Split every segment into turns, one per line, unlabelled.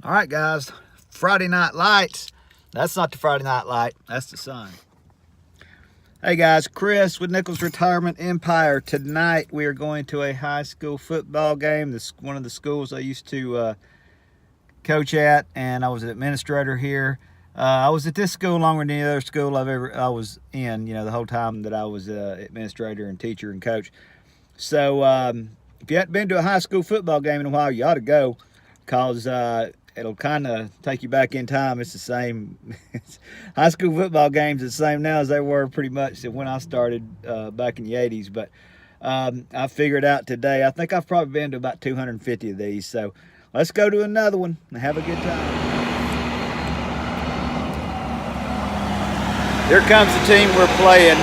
All right, guys. Friday Night Lights. That's not the Friday Night Light. That's the sun. Hey, guys. Chris with Nichols Retirement Empire. Tonight, we are going to a high school football game. This is one of the schools I used to coach at, and I was an administrator here. I was at this school longer than any other school I was in, the whole time that I was administrator and teacher and coach. So if you haven't been to a high school football game in a while, you ought to go, because it'll kind of take you back in time. It's the same. High school football games are the same now as they were pretty much when I started back in the 80s. But I figured out today, I think I've probably been to about 250 of these. So let's go to another one and have a good time. Here comes the team we're playing,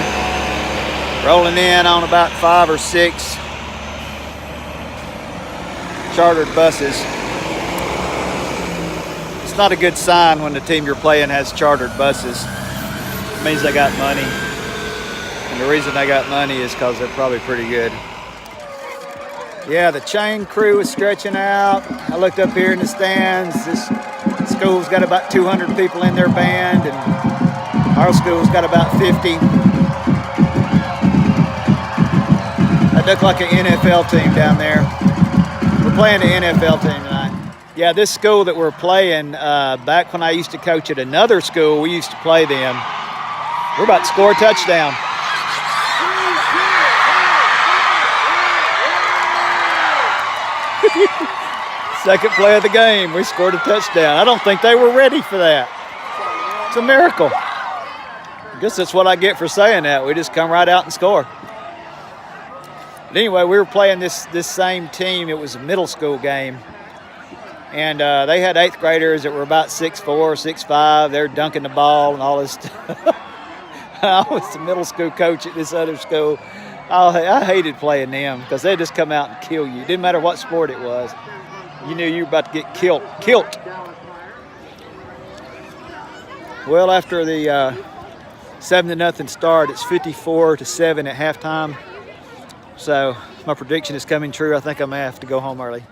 rolling in on about 5 or 6 chartered buses. It's not a good sign when the team you're playing has chartered buses. It means they got money. And the reason they got money is because they're probably pretty good. Yeah, the chain crew is stretching out. I looked up here in the stands. This school's got about 200 people in their band, and our school's got about 50. That looked like an NFL team down there. We're playing the NFL team tonight. Yeah, this school that we're playing, back when I used to coach at another school, we used to play them. We're about to score a touchdown. Second play of the game, we scored a touchdown. I don't think they were ready for that. It's a miracle. I guess that's what I get for saying that. We just come right out and score. But anyway, we were playing this same team. It was a middle school game. And they had 8th graders that were about 6'4", 6'5". They were dunking the ball and all this stuff. I was the middle school coach at this other school. I hated playing them because they'd just come out and kill you. It didn't matter what sport it was. You knew you were about to get killed. Well, after the 7-0 start, it's 54-7 at halftime. So my prediction is coming true. I think I may have to go home early.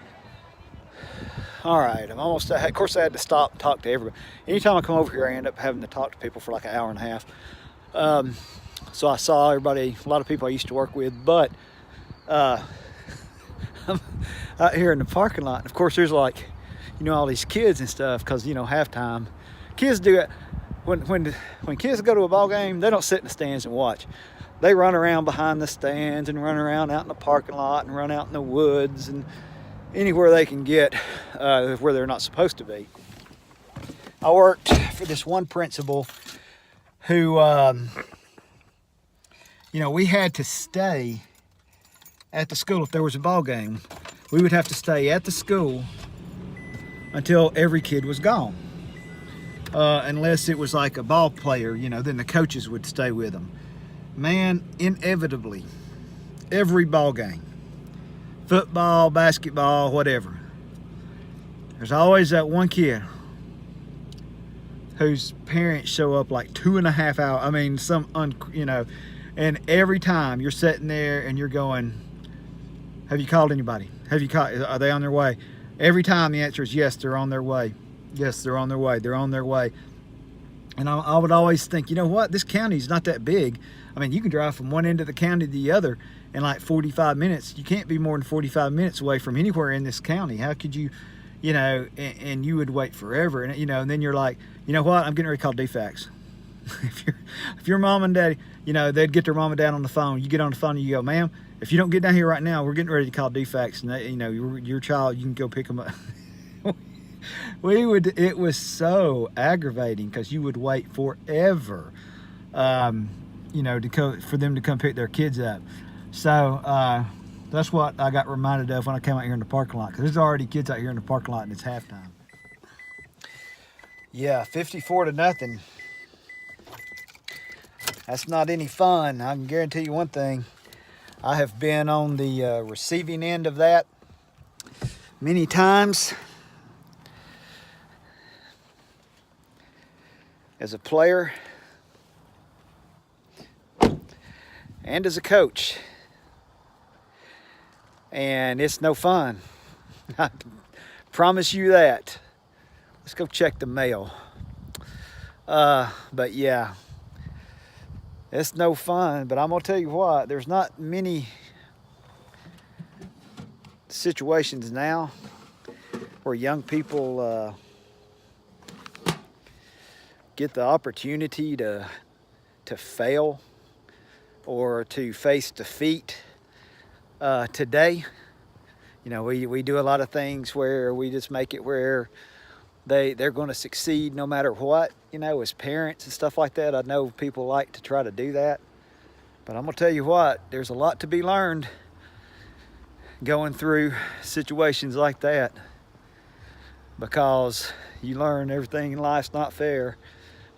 All right, I'm almost. Of course, I had to stop and talk to everybody. Anytime I come over here, I end up having to talk to people for like an hour and a half. So I saw everybody, a lot of people I used to work with, but I'm out here in the parking lot. And of course, there's like, all these kids and stuff, because halftime, kids do it. When kids go to a ball game, they don't sit in the stands and watch. They run around behind the stands and run around out in the parking lot and run out in the woods and anywhere they can get where they're not supposed to be. I worked for this one principal who, we had to stay at the school if there was a ball game. We would have to stay at the school until every kid was gone. Unless it was like a ball player, then the coaches would stay with them. Man, inevitably, every ball game, football, basketball, whatever, there's always that one kid whose parents show up like 2.5 hours. I mean, and every time you're sitting there and you're going, have you called anybody? Are they on their way? Every time the answer is yes, they're on their way. Yes, they're on their way. They're on their way. And I would always think, you know what? This county's not that big. I mean, you can drive from one end of the county to the other in like 45 minutes. You can't be more than 45 minutes away from anywhere in this county. How could you, and you would wait forever. And, and then you're like, you know what? I'm getting ready to call DFAX. if your mom and daddy, they'd get their mom and dad on the phone. You get on the phone and you go, ma'am, if you don't get down here right now, we're getting ready to call DFAX. And, they, your child, you can go pick them up. It was so aggravating because you would wait forever, for them to come pick their kids up. So that's what I got reminded of when I came out here in the parking lot, because there's already kids out here in the parking lot and it's halftime. Yeah, 54-0. That's not any fun. I can guarantee you one thing. I have been on the receiving end of that many times. As a player and as a coach. And it's no fun. I promise you that. Let's go check the mail. But yeah, it's no fun. But I'm gonna tell you what, there's not many situations now where young people get the opportunity to fail or to face defeat today. You know, we do a lot of things where we just make it where they're going to succeed no matter what, you know, as parents and stuff like that. I know people like to try to do that, but I'm gonna tell you what, there's a lot to be learned going through situations like that, because you learn everything in life's not fair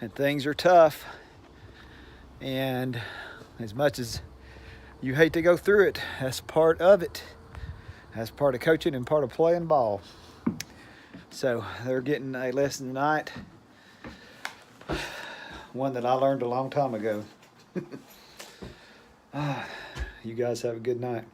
and things are tough, and as much as you hate to go through it, that's part of it. That's part of coaching and part of playing ball. So they're getting a lesson tonight, one that I learned a long time ago. You guys have a good night.